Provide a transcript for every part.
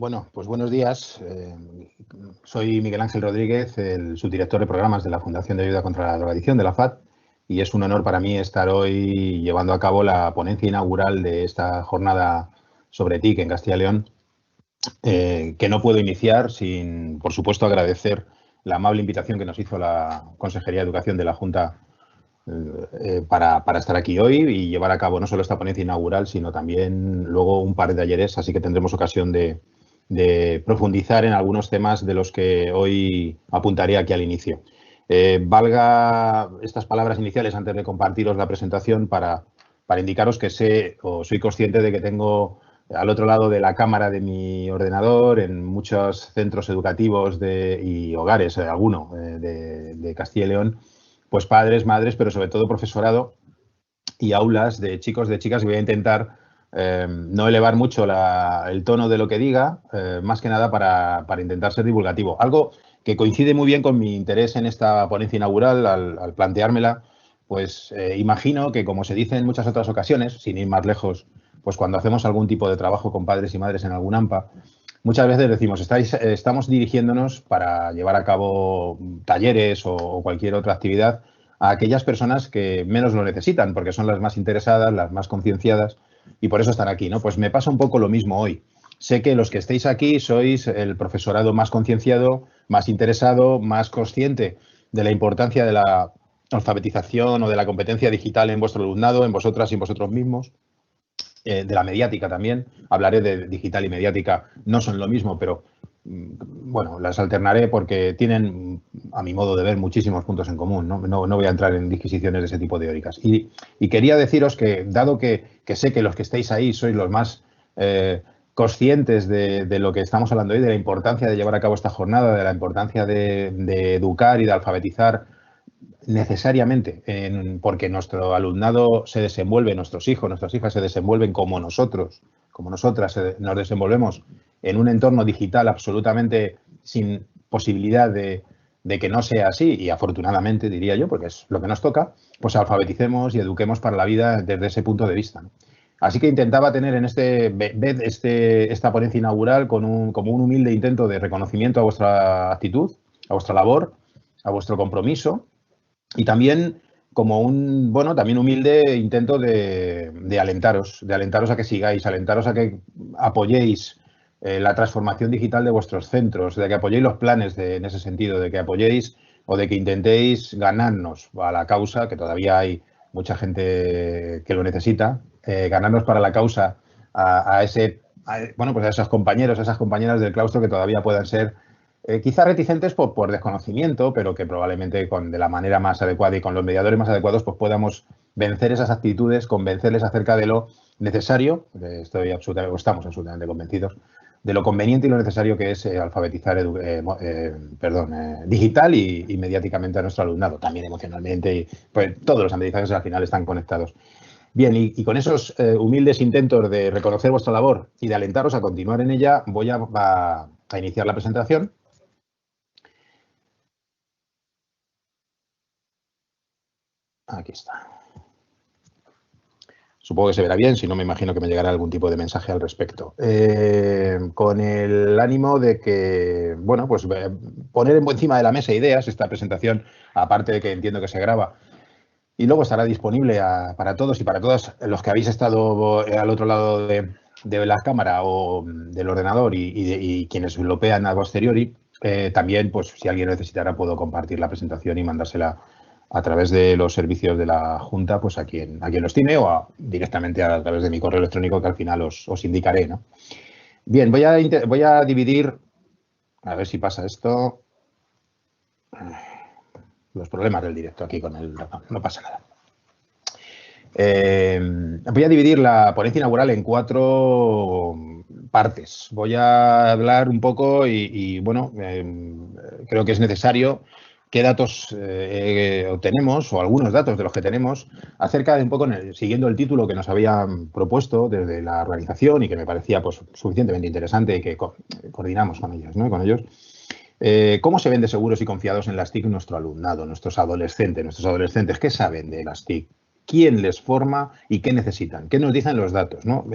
Bueno, pues buenos días. Soy Miguel Ángel Rodríguez, el subdirector de programas de la Fundación de Ayuda contra la Drogadicción de la FAD, y es un honor para mí estar hoy llevando a cabo la ponencia inaugural de esta jornada sobre TIC en Castilla y León, que no puedo iniciar sin, por supuesto, agradecer la amable invitación que nos hizo la Consejería de Educación de la Junta para estar aquí hoy y llevar a cabo no solo esta ponencia inaugural, sino también luego un par de talleres, así que tendremos ocasión de profundizar en algunos temas de los que hoy apuntaré aquí al inicio. Valga estas palabras iniciales antes de compartiros la presentación para indicaros que sé o soy consciente de que tengo al otro lado de la cámara de mi ordenador en muchos centros educativos y hogares, alguno de Castilla y León, pues padres, madres, pero sobre todo profesorado y aulas de chicos, de chicas, y voy a intentar no elevar mucho el tono de lo que diga, más que nada para intentar ser divulgativo. Algo que coincide muy bien con mi interés en esta ponencia inaugural al planteármela, pues imagino que, como se dice en muchas otras ocasiones, sin ir más lejos, pues cuando hacemos algún tipo de trabajo con padres y madres en algún AMPA, muchas veces decimos, estamos dirigiéndonos para llevar a cabo talleres o cualquier otra actividad a aquellas personas que menos lo necesitan, porque son las más interesadas, las más concienciadas, y por eso están aquí, ¿no? Pues me pasa un poco lo mismo hoy. Sé que los que estéis aquí sois el profesorado más concienciado, más interesado, más consciente de la importancia de la alfabetización o de la competencia digital en vuestro alumnado, en vosotras y en vosotros mismos. De la mediática también. Hablaré de digital y mediática, no son lo mismo, pero bueno, las alternaré porque tienen, a mi modo de ver, muchísimos puntos en común. No voy a entrar en disquisiciones de ese tipo teóricas. Y quería deciros que, dado que sé que los que estáis ahí sois los más conscientes de lo que estamos hablando hoy, de la importancia de llevar a cabo esta jornada, de la importancia de educar y de alfabetizar necesariamente, porque nuestro alumnado se desenvuelve, nuestros hijos, nuestras hijas se desenvuelven como nosotros, como nosotras nos desenvolvemos en un entorno digital absolutamente sin posibilidad de que no sea así, y afortunadamente diría yo, porque es lo que nos toca, pues alfabeticemos y eduquemos para la vida desde ese punto de vista, ¿no? Así que intentaba tener en esta ponencia inaugural como un humilde intento de reconocimiento a vuestra actitud, a vuestra labor, a vuestro compromiso, y también como también humilde intento de alentaros a que sigáis, alentaros a que apoyéis la transformación digital de vuestros centros, de que apoyéis los planes en ese sentido, de que apoyéis o de que intentéis ganarnos a la causa, que todavía hay mucha gente que lo necesita, ganarnos para la causa a esos compañeros, a esas compañeras del claustro que todavía puedan ser quizás reticentes por desconocimiento, pero que probablemente de la manera más adecuada y con los mediadores más adecuados pues podamos vencer esas actitudes, convencerles acerca de lo necesario, estamos absolutamente convencidos, de lo conveniente y lo necesario que es alfabetizar digital y mediáticamente a nuestro alumnado, también emocionalmente, y pues todos los aprendizajes al final están conectados. Bien, y con esos humildes intentos de reconocer vuestra labor y de alentaros a continuar en ella, voy a iniciar la presentación. Aquí está. Supongo que se verá bien, si no me imagino que me llegará algún tipo de mensaje al respecto. Con el ánimo de que, bueno, pues poner encima de la mesa ideas, esta presentación, aparte de que entiendo que se graba, y luego estará disponible para todos y para todas los que habéis estado al otro lado de la cámara o del ordenador y quienes lo vean a posteriori. También, pues si alguien necesitara, puedo compartir la presentación y mandársela a través de los servicios de la Junta, pues a quien los tiene o directamente a través de mi correo electrónico, que al final os indicaré, ¿no? Bien, voy a dividir, a ver si pasa esto, los problemas del directo aquí con no pasa nada. Voy a dividir la ponencia inaugural en 4 partes. Voy a hablar un poco creo que es necesario qué datos obtenemos, o algunos datos de los que tenemos, acerca de un poco, siguiendo el título que nos habían propuesto desde la organización y que me parecía pues suficientemente interesante y que coordinamos con ellos, ¿no? Con ellos. ¿Cómo se ven de seguros y confiados en las TIC nuestro alumnado, nuestros adolescentes? ¿Qué saben de las TIC? ¿Quién les forma y qué necesitan? ¿Qué nos dicen los datos, ¿no?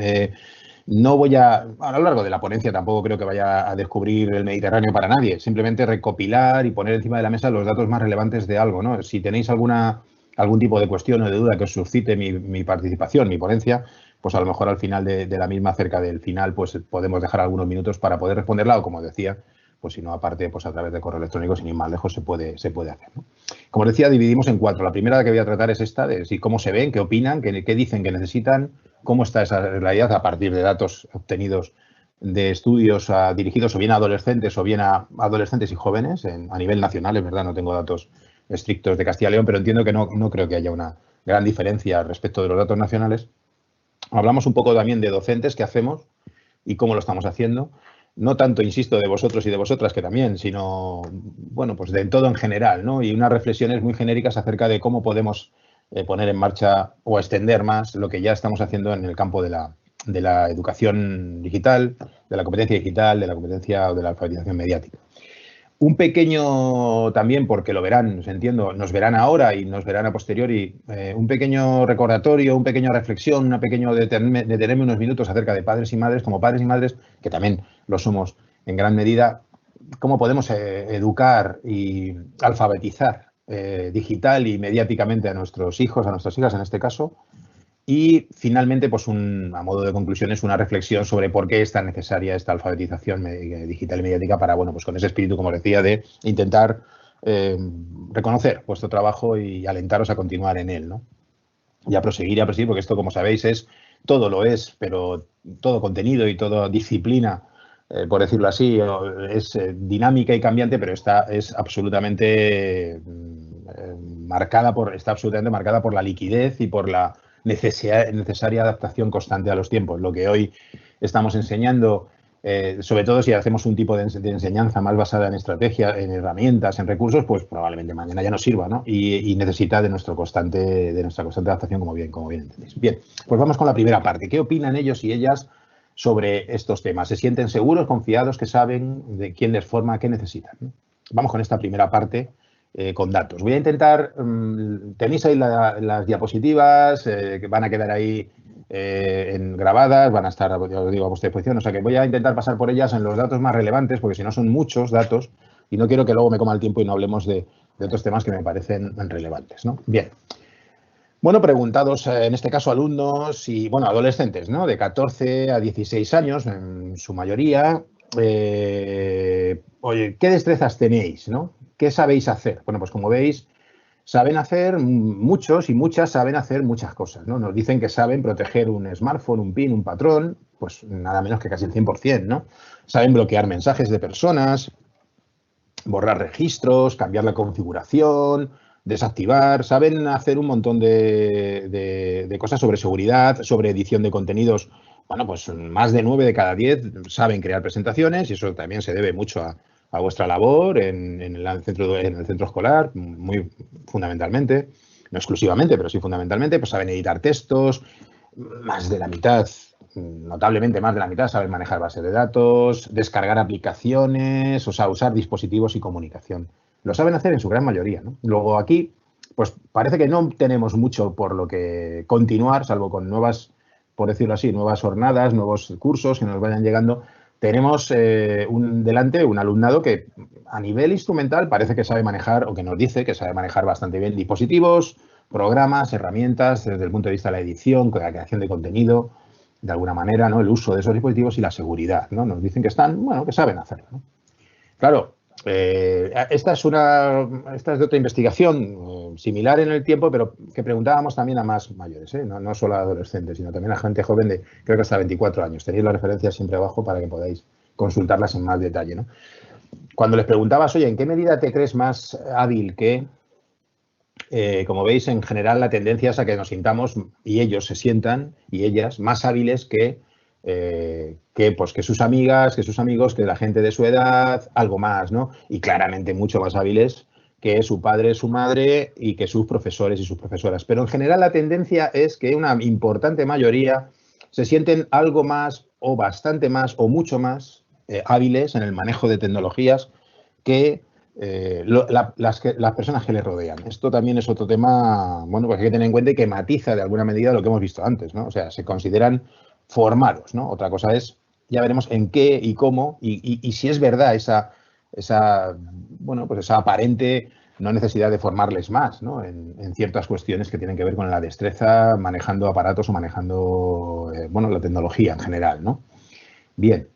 No voy a lo largo de la ponencia tampoco creo que vaya a descubrir el Mediterráneo para nadie, simplemente recopilar y poner encima de la mesa los datos más relevantes de algo, ¿no? Si tenéis algún tipo de cuestión o de duda que os suscite mi participación, mi ponencia, pues a lo mejor al final de la misma, cerca del final, pues podemos dejar algunos minutos para poder responderla o, como decía, pues si no, aparte, pues a través de correo electrónico, sin ir más lejos, se puede hacer, ¿no? Como os decía, dividimos en 4. La primera que voy a tratar es esta, de si cómo se ven, qué opinan, qué dicen que necesitan, cómo está esa realidad a partir de datos obtenidos de estudios dirigidos o bien a adolescentes o bien a adolescentes y jóvenes a nivel nacional. Es verdad, no tengo datos estrictos de Castilla y León, pero entiendo que no creo que haya una gran diferencia respecto de los datos nacionales. Hablamos un poco también de docentes, qué hacemos y cómo lo estamos haciendo. No tanto, insisto, de vosotros y de vosotras, que también, sino, bueno, pues de todo en general, ¿no? Y unas reflexiones muy genéricas acerca de cómo podemos poner en marcha o extender más lo que ya estamos haciendo en el campo de la educación digital, de la competencia digital, de la competencia o de la alfabetización mediática. Un pequeño, también porque lo verán, entiendo, nos verán ahora y nos verán a posteriori, un pequeño recordatorio, una pequeña reflexión, una pequeño detenerme unos minutos acerca de padres y madres, como padres y madres, que también lo somos en gran medida, cómo podemos educar y alfabetizar digital y mediáticamente a nuestros hijos, a nuestras hijas en este caso. Y finalmente, pues a modo de conclusión, es una reflexión sobre por qué es tan necesaria esta alfabetización digital y mediática para, bueno, pues con ese espíritu, como decía, de intentar reconocer vuestro trabajo y alentaros a continuar en él, ¿no? Y a proseguir, porque esto, como sabéis, todo lo es, pero todo contenido y toda disciplina, por decirlo así, es dinámica y cambiante, pero está absolutamente marcada por la liquidez y por la necesaria adaptación constante a los tiempos. Lo que hoy estamos enseñando, sobre todo si hacemos un tipo de enseñanza más basada en estrategia, en herramientas, en recursos, pues probablemente mañana ya no sirva, ¿no? Y necesita de nuestra constante adaptación, como bien entendéis. Bien, pues vamos con la primera parte. ¿Qué opinan ellos y ellas sobre estos temas? ¿Se sienten seguros, confiados, que saben de quién les forma, qué necesitan, ¿no? Vamos con esta primera parte. Con datos. Voy a intentar, tenéis ahí las diapositivas, que van a quedar ahí grabadas, van a estar, ya os digo, a vuestra disposición, o sea que voy a intentar pasar por ellas en los datos más relevantes, porque si no son muchos datos y no quiero que luego me coma el tiempo y no hablemos de otros temas que me parecen relevantes, ¿no? Bien. Bueno, preguntados, en este caso alumnos y, bueno, adolescentes, ¿no? De 14 a 16 años, en su mayoría. Oye, ¿qué destrezas tenéis, no? ¿Qué sabéis hacer? Bueno, pues como veis, saben hacer muchos y muchas saben hacer muchas cosas, ¿no? Nos dicen que saben proteger un smartphone, un PIN, un patrón, pues nada menos que casi el 100%, ¿no? Saben bloquear mensajes de personas, borrar registros, cambiar la configuración, desactivar, saben hacer un montón de cosas sobre seguridad, sobre edición de contenidos. Bueno, pues más de 9 de cada 10 saben crear presentaciones y eso también se debe mucho a vuestra labor en el centro escolar, muy fundamentalmente, no exclusivamente, pero sí fundamentalmente, pues saben editar textos, más de la mitad, notablemente más de la mitad, saben manejar bases de datos, descargar aplicaciones, o sea, usar dispositivos y comunicación. Lo saben hacer en su gran mayoría, ¿no? Luego aquí, pues parece que no tenemos mucho por lo que continuar, salvo con nuevas, por decirlo así, nuevas jornadas, nuevos cursos que nos vayan llegando. Tenemos delante un alumnado que a nivel instrumental parece que sabe manejar, o que nos dice que sabe manejar bastante bien dispositivos, programas, herramientas, desde el punto de vista de la edición, la creación de contenido, de alguna manera, ¿no? El uso de esos dispositivos y la seguridad, ¿no? Nos dicen que que saben hacerlo, ¿no? Claro, esta es de otra investigación similar en el tiempo, pero que preguntábamos también a más mayores, no solo a adolescentes, sino también a gente joven de, creo que hasta 24 años. Tenéis las referencias siempre abajo para que podáis consultarlas en más detalle, ¿no? Cuando les preguntabas, oye, ¿en qué medida te crees más hábil que...? Como veis, en general la tendencia es a que nos sintamos, y ellos se sientan, y ellas, más hábiles que sus amigas, que sus amigos, que la gente de su edad, algo más, ¿no? Y claramente mucho más hábiles que su padre, su madre y que sus profesores y sus profesoras. Pero en general la tendencia es que una importante mayoría se sienten algo más o bastante más o mucho más hábiles en el manejo de tecnologías que las personas que les rodean. Esto también es otro tema, bueno, pues hay que tener en cuenta y que matiza de alguna medida lo que hemos visto antes, ¿no? O sea, se consideran formaros, ¿no? Otra cosa es, ya veremos en qué y cómo y si es verdad bueno, pues esa aparente no necesidad de formarles más, ¿no? En ciertas cuestiones que tienen que ver con la destreza manejando aparatos o manejando, bueno, la tecnología en general, ¿no? Bien.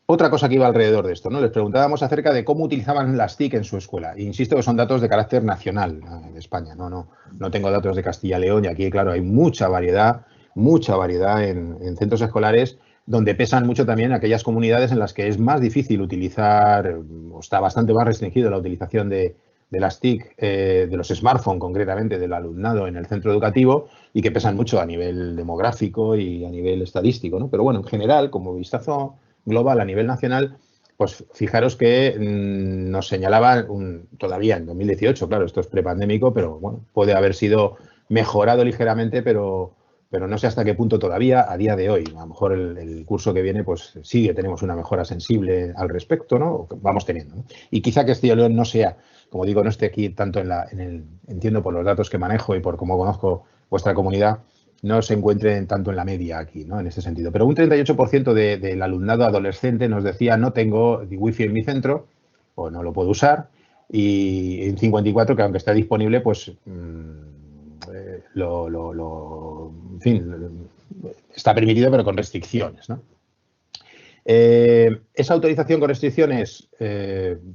Otra cosa que iba alrededor de esto, ¿no? Les preguntábamos acerca de cómo utilizaban las TIC en su escuela. Insisto que son datos de carácter nacional de España, no tengo datos de Castilla y León y aquí, claro, hay mucha variedad en centros escolares donde pesan mucho también aquellas comunidades en las que es más difícil utilizar, o está bastante más restringido la utilización de las TIC, de los smartphones concretamente, del alumnado en el centro educativo y que pesan mucho a nivel demográfico y a nivel estadístico, ¿no? Pero bueno, en general, como vistazo global a nivel nacional, pues fijaros que nos señalaban todavía en 2018, claro, esto es prepandémico, pero bueno, puede haber sido mejorado ligeramente, pero no sé hasta qué punto todavía a día de hoy. A lo mejor el curso que viene, pues tenemos una mejora sensible al respecto, ¿no? Vamos teniendo, ¿no? Y quizá Castilla y León no sea, como digo, no esté aquí tanto entiendo por los datos que manejo y por cómo conozco vuestra comunidad, no se encuentren tanto en la media aquí, ¿no? En ese sentido. Pero un 38% del alumnado adolescente nos decía no tengo wifi en mi centro o no lo puedo usar y en 54% que aunque está disponible, pues en fin, está permitido pero con restricciones, ¿no? Esa autorización con restricciones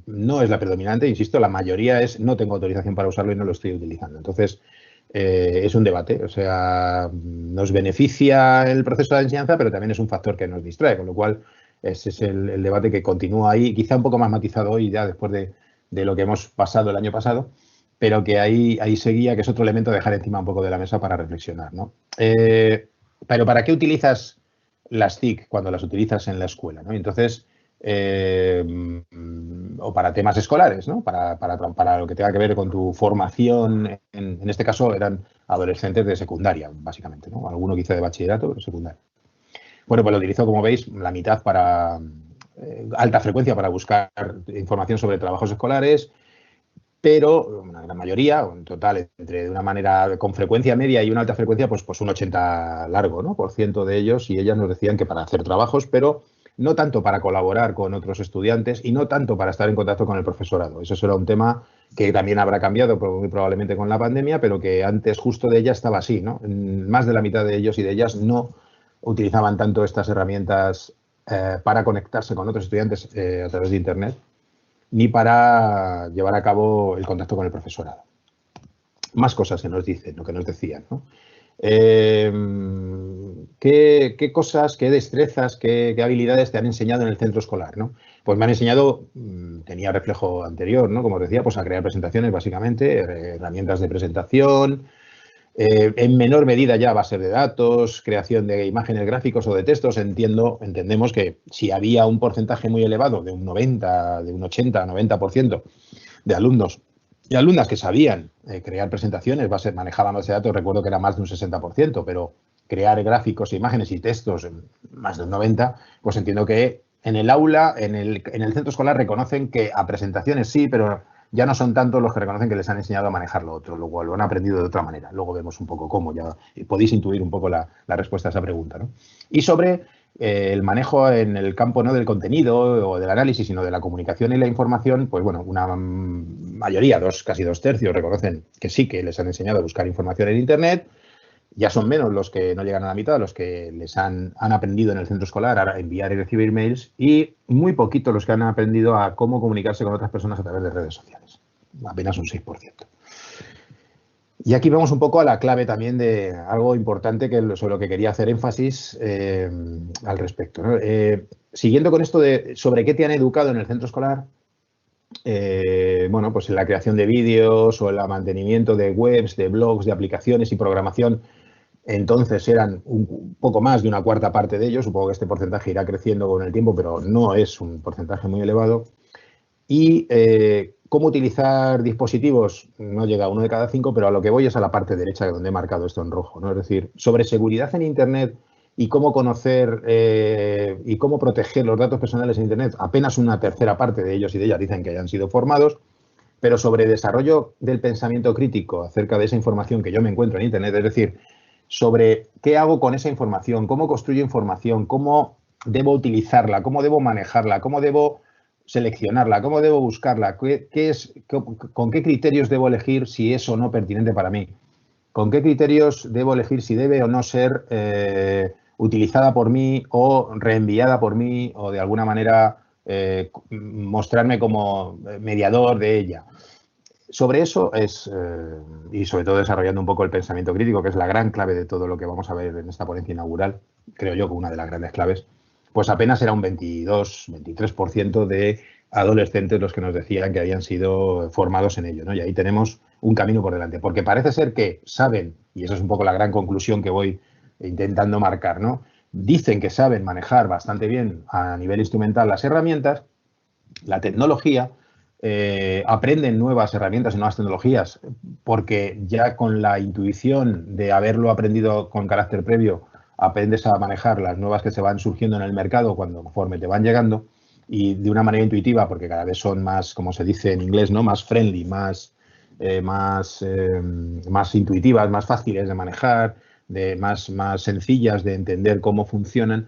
no es la predominante, insisto, la mayoría es no tengo autorización para usarlo y no lo estoy utilizando. Entonces, es un debate, o sea, nos beneficia el proceso de enseñanza, pero también es un factor que nos distrae, con lo cual ese es el debate que continúa ahí, quizá un poco más matizado hoy ya después de lo que hemos pasado el año pasado, pero que ahí seguía, que es otro elemento a dejar encima un poco de la mesa para reflexionar, ¿no? Pero ¿para qué utilizas las TIC cuando las utilizas en la escuela, ¿no? Entonces, o para temas escolares, ¿no? Para lo que tenga que ver con tu formación, en este caso eran adolescentes de secundaria, básicamente, ¿no? Alguno quizá de bachillerato, pero secundaria. Bueno, pues lo utilizo, como veis, la mitad para alta frecuencia para buscar información sobre trabajos escolares, pero una gran mayoría, en total, de una manera con frecuencia media y una alta frecuencia, pues un 80 largo, ¿no? por ciento de ellos, y ellas nos decían que para hacer trabajos, pero no tanto para colaborar con otros estudiantes y no tanto para estar en contacto con el profesorado. Eso será un tema que también habrá cambiado muy probablemente con la pandemia, pero que antes justo de ella estaba así, ¿no? Más de la mitad de ellos y de ellas no utilizaban tanto estas herramientas para conectarse con otros estudiantes a través de Internet, ni para llevar a cabo el contacto con el profesorado. Más cosas que nos dicen, lo que nos decían, ¿no? ¿Qué cosas, qué destrezas, qué habilidades te han enseñado en el centro escolar, ¿no? Pues me han enseñado, tenía reflejo anterior, ¿no? Como os decía, pues a crear presentaciones, básicamente, herramientas de presentación, en menor medida ya base de datos, creación de imágenes, gráficos o de textos. Entendemos que si había un porcentaje muy elevado de un 90, de un 80, 90% de alumnos y alumnas que sabían crear presentaciones, manejaban base de datos, recuerdo que era más de un 60%, pero crear gráficos, imágenes y textos más de un 90%, pues entiendo que en el aula, en el centro escolar reconocen que a presentaciones sí, pero ya no son tantos los que reconocen que les han enseñado a manejar lo otro, luego lo han aprendido de otra manera. Luego vemos un poco cómo, ya podéis intuir un poco la respuesta a esa pregunta, ¿no? Y sobre el manejo en el campo no del contenido o del análisis, sino de la comunicación y la información, pues bueno, una mayoría, casi 2/3, reconocen que sí, que les han enseñado a buscar información en Internet. Ya son menos los que no llegan a la mitad, los que les han aprendido en el centro escolar a enviar y recibir mails, y muy poquitos los que han aprendido a cómo comunicarse con otras personas a través de redes sociales. Apenas un 6%. Y aquí vemos un poco a la clave también de algo importante sobre lo que quería hacer énfasis al respecto, ¿no? Siguiendo con esto sobre qué te han educado en el centro escolar, bueno, pues en la creación de vídeos o el mantenimiento de webs, de blogs, de aplicaciones y programación. Entonces eran un poco más de una cuarta parte de ellos. Supongo que este porcentaje irá creciendo con el tiempo, pero no es un porcentaje muy elevado. Y cómo utilizar dispositivos, no llega a 1 de cada 5, pero a lo que voy es a la parte derecha donde he marcado esto en rojo, ¿no? Es decir, sobre seguridad en Internet y cómo conocer y cómo proteger los datos personales en Internet. Apenas una tercera parte de ellos y de ellas dicen que hayan sido formados, pero sobre desarrollo del pensamiento crítico acerca de esa información que yo me encuentro en Internet, es decir, sobre qué hago con esa información, cómo construyo información, cómo debo utilizarla, cómo debo manejarla, cómo debo seleccionarla, cómo debo buscarla, con qué criterios debo elegir si es o no pertinente para mí, con qué criterios debo elegir si debe o no ser utilizada por mí o reenviada por mí o de alguna manera mostrarme como mediador de ella. Sobre eso y sobre todo desarrollando un poco el pensamiento crítico, que es la gran clave de todo lo que vamos a ver en esta ponencia inaugural, creo yo que una de las grandes claves, pues apenas era un 22-23% de adolescentes los que nos decían que habían sido formados en ello, ¿no? Y ahí tenemos un camino por delante, porque parece ser que saben, y esa es un poco la gran conclusión que voy intentando marcar, ¿no? Dicen que saben manejar bastante bien a nivel instrumental las herramientas, la tecnología, aprenden nuevas herramientas y nuevas tecnologías porque ya con la intuición de haberlo aprendido con carácter previo, aprendes a manejar las nuevas que se van surgiendo en el mercado conforme te van llegando y de una manera intuitiva porque cada vez son más, como se dice en inglés, ¿no? Más friendly, más intuitivas, más fáciles de manejar, más sencillas de entender cómo funcionan.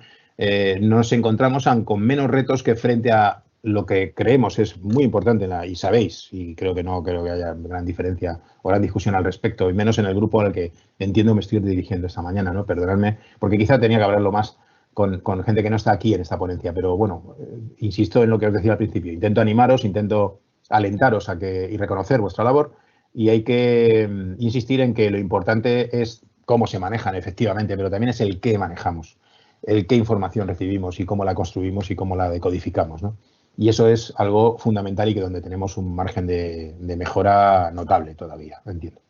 Nos encontramos con menos retos que frente a lo que creemos es muy importante, y sabéis, y creo que no creo que haya gran diferencia o gran discusión al respecto, y menos en el grupo al que entiendo me estoy dirigiendo esta mañana, ¿no? Perdonadme, porque quizá tenía que hablarlo más con gente que no está aquí en esta ponencia, pero bueno, insisto en lo que os decía al principio, intento animaros, intento alentaros y reconocer vuestra labor, y hay que insistir en que lo importante es cómo se manejan efectivamente, pero también es el qué manejamos, el qué información recibimos y cómo la construimos y cómo la decodificamos, ¿no? Y eso es algo fundamental y que donde tenemos un margen de mejora notable todavía, entiendo.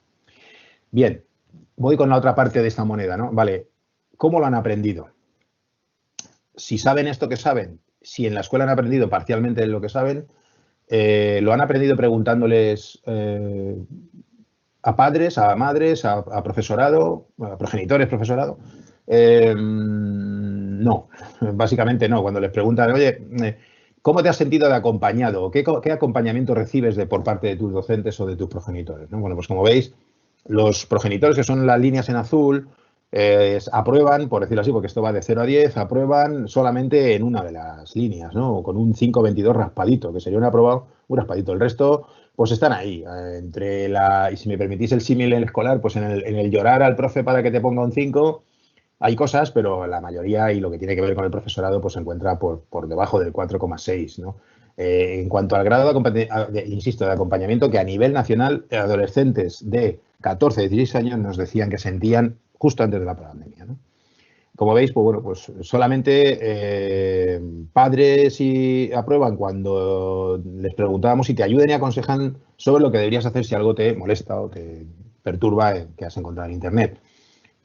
Bien, voy con la otra parte de esta moneda, ¿no? Vale, ¿cómo lo han aprendido? Si saben esto que saben, si en la escuela han aprendido parcialmente lo que saben, lo han aprendido preguntándoles a padres, a madres, a profesorado, a progenitores, profesorado. No, básicamente no. Cuando les preguntan, oye, ¿cómo te has sentido de acompañado? ¿Qué acompañamiento recibes por parte de tus docentes o de tus progenitores? ¿No? Bueno, pues como veis, los progenitores, que son las líneas en azul, aprueban, por decirlo así, porque esto va de 0 a 10, aprueban solamente en una de las líneas, ¿no? Con un 5,22 raspadito, que sería un aprobado, un raspadito. El resto, pues están ahí, y si me permitís el símil escolar, pues en el llorar al profe para que te ponga un 5, hay cosas, pero la mayoría y lo que tiene que ver con el profesorado pues se encuentra por debajo del 4,6, ¿no? En cuanto al grado insisto, de acompañamiento, que a nivel nacional adolescentes de 14, 16 años nos decían que sentían justo antes de la pandemia, ¿no? Como veis, pues bueno, pues solamente padres aprueban cuando les preguntábamos y te ayudan y aconsejan sobre lo que deberías hacer si algo te molesta o te perturba que has encontrado en Internet.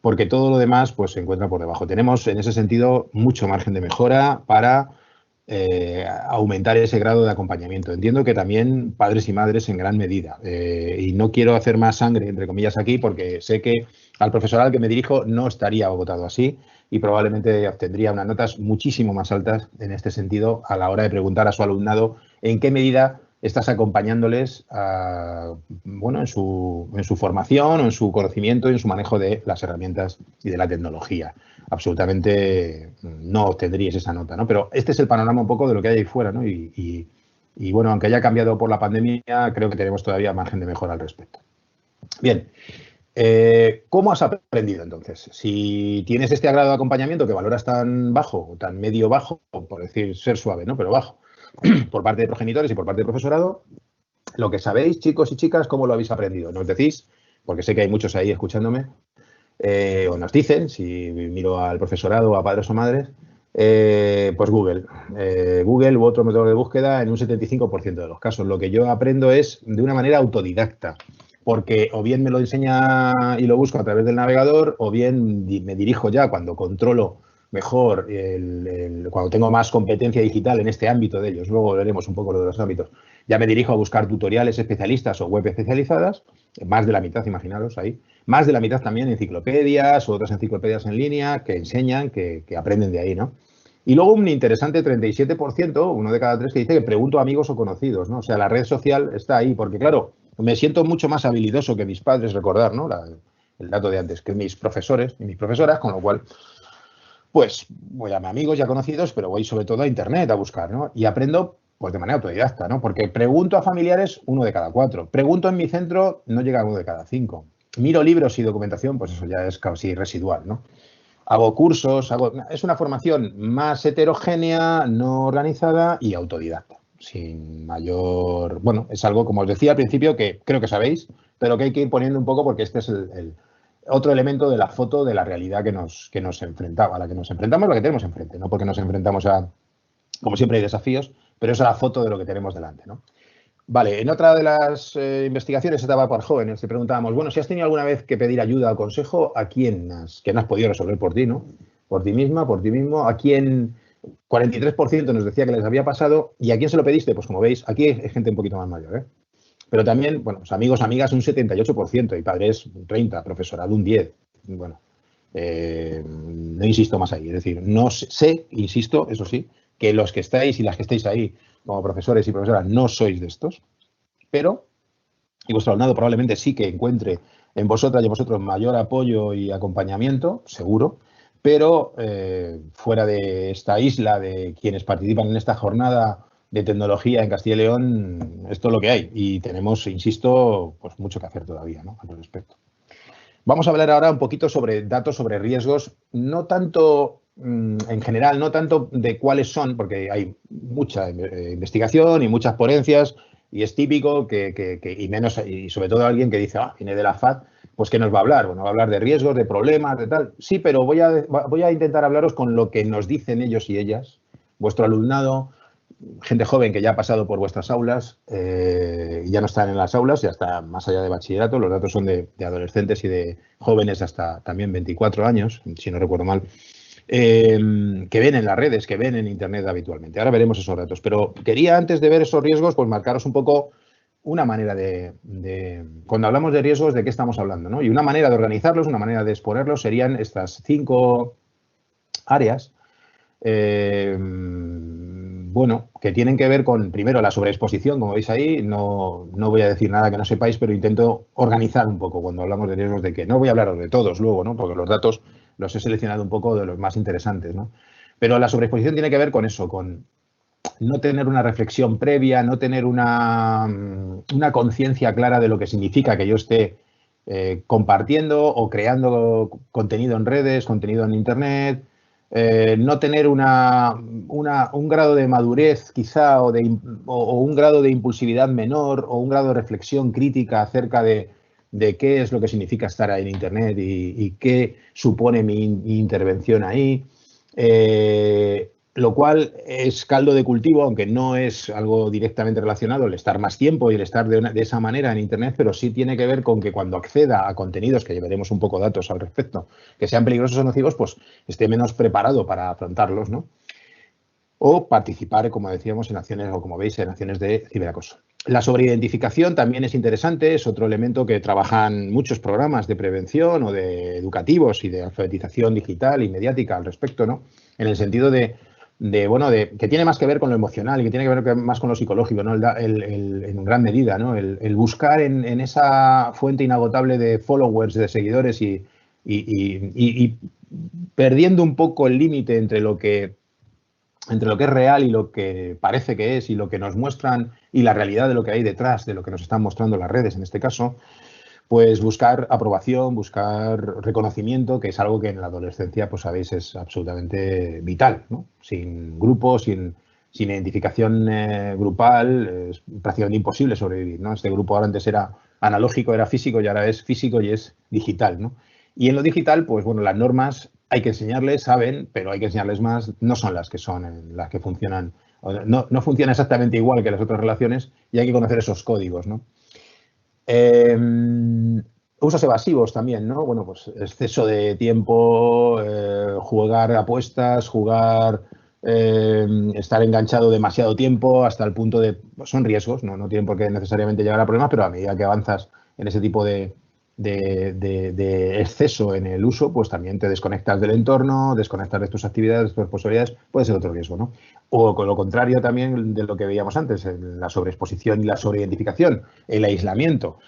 Porque todo lo demás pues se encuentra por debajo. Tenemos en ese sentido mucho margen de mejora para aumentar ese grado de acompañamiento. Entiendo que también padres y madres en gran medida. Y no quiero hacer más sangre, entre comillas, aquí, porque sé que al profesorado al que me dirijo no estaría votado así y probablemente obtendría unas notas muchísimo más altas en este sentido a la hora de preguntar a su alumnado en qué medida estás acompañándoles bueno, en su formación o en su conocimiento y en su manejo de las herramientas y de la tecnología. Absolutamente no obtendríais esa nota, ¿no? Pero este es el panorama un poco de lo que hay ahí fuera, ¿no? Y bueno, aunque haya cambiado por la pandemia, creo que tenemos todavía margen de mejora al respecto. Bien, ¿cómo has aprendido entonces? Si tienes este grado de acompañamiento que valoras tan bajo, tan medio bajo, por decir ser suave, ¿no? Pero bajo, por parte de progenitores y por parte de profesorado, lo que sabéis, chicos y chicas, ¿cómo lo habéis aprendido? Nos decís, porque sé que hay muchos ahí escuchándome, o nos dicen, si miro al profesorado o a padres o madres, pues Google. Google u otro método de búsqueda en un 75% de los casos. Lo que yo aprendo es de una manera autodidacta, porque o bien me lo enseña y lo busco a través del navegador, o bien me dirijo ya cuando controlo mejor, cuando tengo más competencia digital en este ámbito de ellos. Luego veremos un poco lo de los ámbitos. Ya me dirijo a buscar tutoriales especialistas o web especializadas, más de la mitad, imaginaros ahí. Más de la mitad también enciclopedias o otras enciclopedias en línea que enseñan, que aprenden de ahí, ¿no? Y luego un interesante 37%, uno de cada tres, que dice que pregunto a amigos o conocidos, ¿no? O sea, la red social está ahí, porque claro, me siento mucho más habilidoso que mis padres, recordar, ¿no? el dato de antes, que mis profesores y mis profesoras, con lo cual, pues voy a mis amigos ya conocidos, pero voy sobre todo a Internet a buscar, ¿no? Y aprendo pues de manera autodidacta, ¿no? Porque pregunto a familiares 1 de cada 4. Pregunto en mi centro, no llega a 1 de cada 5. Miro libros y documentación, pues eso ya es casi residual, ¿no? Hago cursos, es una formación más heterogénea, no organizada y autodidacta, sin mayor... Bueno, es algo, como os decía al principio, que creo que sabéis, pero que hay que ir poniendo un poco porque este es el otro elemento de la foto de la realidad que nos enfrentaba, a la que nos enfrentamos, la que tenemos enfrente, no porque nos enfrentamos a, como siempre hay desafíos, pero es la foto de lo que tenemos delante, ¿no? Vale, en otra de las investigaciones, estaba por jóvenes, te preguntábamos, bueno, si has tenido alguna vez que pedir ayuda o consejo, ¿a quién que no has podido resolver por ti, ¿no? Por ti misma, por ti mismo, ¿a quién? 43% nos decía que les había pasado, ¿y a quién se lo pediste? Pues como veis, aquí hay gente un poquito más mayor, ¿eh? Pero también, bueno, pues amigos, amigas, un 78%, y padres un 30%, profesorado un 10%. Bueno, no insisto más ahí, es decir, no sé, insisto, eso sí, que los que estáis y las que estáis ahí como profesores y profesoras no sois de estos, pero y vuestro alumnado probablemente sí que encuentre en vosotras y en vosotros mayor apoyo y acompañamiento, seguro, pero fuera de esta isla de quienes participan en esta jornada de tecnología en Castilla y León, esto es lo que hay y tenemos, insisto, pues mucho que hacer todavía, ¿no?, al respecto. Vamos a hablar ahora un poquito sobre datos, sobre riesgos, no tanto en general, no tanto de cuáles son, porque hay mucha investigación y muchas ponencias y es típico y menos, y sobre todo alguien que dice, viene de la FAD, pues ¿qué nos va a hablar? Bueno, va a hablar de riesgos, de problemas, de tal. Sí, pero voy a intentar hablaros con lo que nos dicen ellos y ellas, vuestro alumnado, gente joven que ya ha pasado por vuestras aulas, ya no están en las aulas, ya está más allá de bachillerato, los datos son de adolescentes y de jóvenes hasta también 24 años, si no recuerdo mal, que ven en las redes, que ven en Internet habitualmente. Ahora veremos esos datos, pero quería antes de ver esos riesgos, pues marcaros un poco una manera cuando hablamos de riesgos, ¿de qué estamos hablando?, ¿no? Y una manera de organizarlos, una manera de exponerlos serían estas 5 áreas. Bueno, que tienen que ver con, primero, la sobreexposición, como veis ahí. No voy a decir nada que no sepáis, pero intento organizar un poco cuando hablamos de riesgos, de que no voy a hablaros de todos luego, ¿no?, porque los datos los he seleccionado un poco de los más interesantes, ¿no? Pero la sobreexposición tiene que ver con eso, con no tener una reflexión previa, no tener una conciencia clara de lo que significa que yo esté compartiendo o creando contenido en redes, contenido en Internet. No tener un grado de madurez quizá o un grado de impulsividad menor o un grado de reflexión crítica acerca de qué es lo que significa estar ahí en Internet y qué supone mi intervención ahí. Lo cual es caldo de cultivo, aunque no es algo directamente relacionado el estar más tiempo y el estar de esa manera en Internet, pero sí tiene que ver con que cuando acceda a contenidos, que veremos un poco datos al respecto, que sean peligrosos o nocivos, pues esté menos preparado para afrontarlos, ¿no? O participar, como decíamos, en acciones, o como veis, en acciones de ciberacoso. La sobreidentificación también es interesante, es otro elemento que trabajan muchos programas de prevención o de educativos y de alfabetización digital y mediática al respecto, ¿no? En el sentido que tiene más que ver con lo emocional y que tiene que ver más con lo psicológico, ¿no? En gran medida, ¿no? El buscar en esa fuente inagotable de followers, de seguidores y perdiendo un poco el límite entre lo que es real y lo que parece que es y lo que nos muestran y la realidad de lo que hay detrás de lo que nos están mostrando las redes en este caso, pues buscar aprobación, buscar reconocimiento, que es algo que en la adolescencia, pues sabéis, es absolutamente vital, ¿no? Sin grupos, sin identificación grupal, es prácticamente imposible sobrevivir, ¿no? Este grupo ahora antes era analógico, era físico y ahora es físico y es digital, ¿no? Y en lo digital, pues bueno, las normas hay que enseñarles, saben, pero hay que enseñarles más, no son las que funcionan, no funciona exactamente igual que las otras relaciones y hay que conocer esos códigos, ¿no? Usos evasivos también, ¿no? Bueno, pues exceso de tiempo, jugar apuestas, estar enganchado demasiado tiempo hasta el punto de... Son riesgos, ¿no? No tienen por qué necesariamente llegar a problemas, pero a medida que avanzas en ese tipo de de exceso en el uso, pues también te desconectas del entorno, desconectas de tus actividades, de tus responsabilidades, puede ser otro riesgo, ¿no? O con lo contrario también de lo que veíamos antes, la sobreexposición y la sobreidentificación, el aislamiento.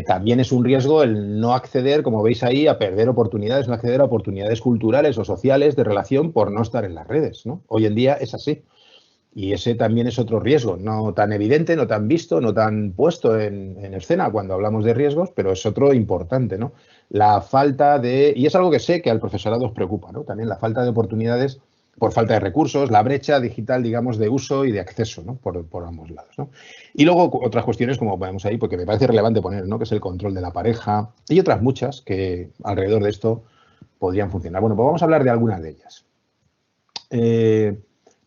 También es un riesgo el no acceder, como veis ahí, a perder oportunidades, no acceder a oportunidades culturales o sociales de relación por no estar en las redes, ¿no? Hoy en día es así. Y ese también es otro riesgo, no tan evidente, no tan visto, no tan puesto en escena cuando hablamos de riesgos, pero es otro importante, ¿no? La falta de, y es algo que sé que al profesorado os preocupa, ¿no? También la falta de oportunidades por falta de recursos, la brecha digital, digamos, de uso y de acceso, ¿no? Por ambos lados, ¿no? Y luego otras cuestiones, como ponemos ahí, porque me parece relevante poner, ¿no? Que es el control de la pareja y otras muchas que alrededor de esto podrían funcionar. Bueno, pues vamos a hablar de algunas de ellas.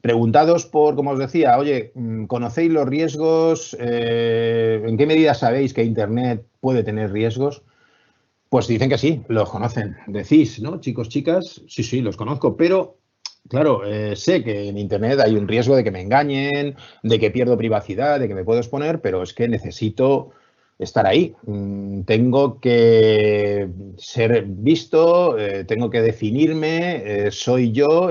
Preguntados por, como os decía, oye, ¿conocéis los riesgos? ¿En qué medida sabéis que Internet puede tener riesgos? Pues dicen que sí, los conocen. Decís, ¿no? Chicos, chicas, sí, sí, los conozco, pero claro, sé que en Internet hay un riesgo de que me engañen, de que pierdo privacidad, de que me puedo exponer, pero es que necesito estar ahí. Tengo que ser visto, tengo que definirme, soy yo,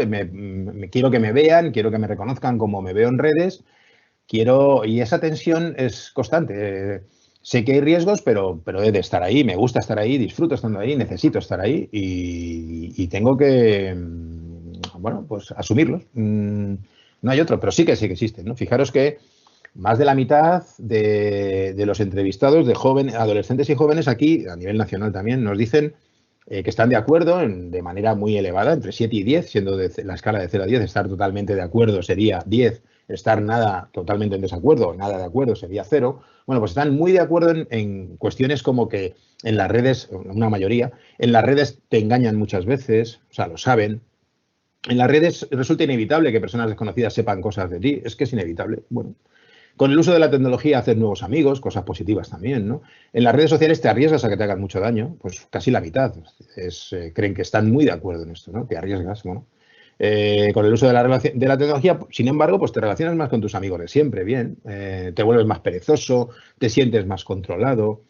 quiero que me vean, quiero que me reconozcan como me veo en redes, y esa tensión es constante. Sé que hay riesgos, pero he de estar ahí, me gusta estar ahí, disfruto estando ahí, necesito estar ahí y tengo que, bueno, pues asumirlos. No hay otro, pero sí que existen, ¿no? Fijaros que más de la mitad de los entrevistados de jóvenes, adolescentes y jóvenes aquí, a nivel nacional también, nos dicen que están de acuerdo de manera muy elevada, entre 7 y 10, siendo la escala de 0 a 10, estar totalmente de acuerdo sería 10, estar nada totalmente en desacuerdo, nada de acuerdo sería 0. Bueno, pues están muy de acuerdo en cuestiones como que en las redes, una mayoría, en las redes te engañan muchas veces, o sea, lo saben. En las redes resulta inevitable que personas desconocidas sepan cosas de ti, es que es inevitable. Bueno, con el uso de la tecnología haces nuevos amigos, cosas positivas también, ¿no? En las redes sociales te arriesgas a que te hagan mucho daño, pues casi la mitad creen que están muy de acuerdo en esto, ¿no? Te arriesgas, bueno. Con el uso de la tecnología, sin embargo, pues te relacionas más con tus amigos de siempre, bien. Te vuelves más perezoso, te sientes más controlado.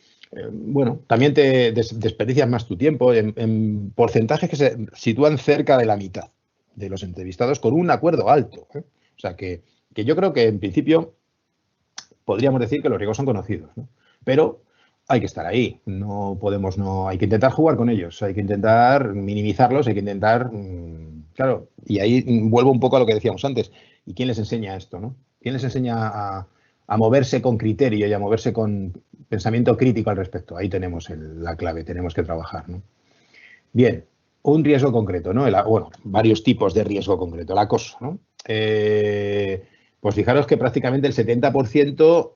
Bueno, también te desperdicias más tu tiempo en porcentajes que se sitúan cerca de la mitad de los entrevistados con un acuerdo alto, ¿eh? O sea que yo creo que en principio podríamos decir que los riesgos son conocidos, ¿no? Pero hay que estar ahí, no podemos, hay que intentar jugar con ellos, hay que intentar minimizarlos, hay que intentar, claro, y ahí vuelvo un poco a lo que decíamos antes, ¿y quién les enseña esto, no? ¿Quién les enseña a moverse con criterio y a moverse con pensamiento crítico al respecto? Ahí tenemos la clave, tenemos que trabajar, ¿no? Bien, un riesgo concreto, ¿no? Bueno, varios tipos de riesgo concreto, el acoso, ¿no? Pues fijaros que prácticamente el 70%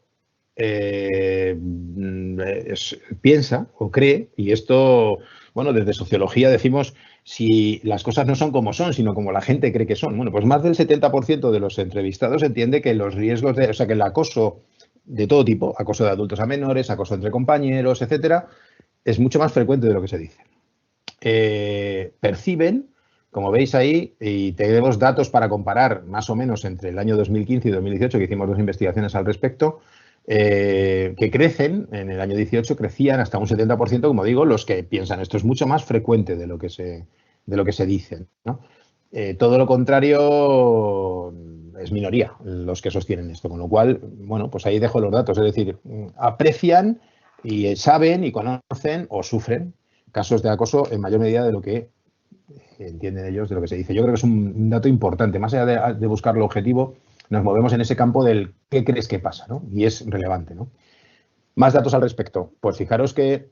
piensa o cree, y esto, bueno, desde sociología decimos si las cosas no son como son, sino como la gente cree que son. Bueno, pues más del 70% de los entrevistados entiende que los riesgos o sea, que el acoso de todo tipo, acoso de adultos a menores, acoso entre compañeros, etcétera, es mucho más frecuente de lo que se dice. Perciben, como veis ahí, y tenemos datos para comparar más o menos entre el año 2015 y 2018, que hicimos dos investigaciones al respecto, que crecen, en el año 18 crecían hasta un 70%, como digo, los que piensan esto es mucho más frecuente de lo que se dice, ¿no? Todo lo contrario es minoría los que sostienen esto, con lo cual, bueno, pues ahí dejo los datos, es decir, aprecian y saben y conocen o sufren casos de acoso en mayor medida de lo que entienden ellos, de lo que se dice. Yo creo que es un dato importante. Más allá de buscar lo objetivo, nos movemos en ese campo del qué crees que pasa, ¿no? Y es relevante, ¿no? Más datos al respecto. Pues fijaros que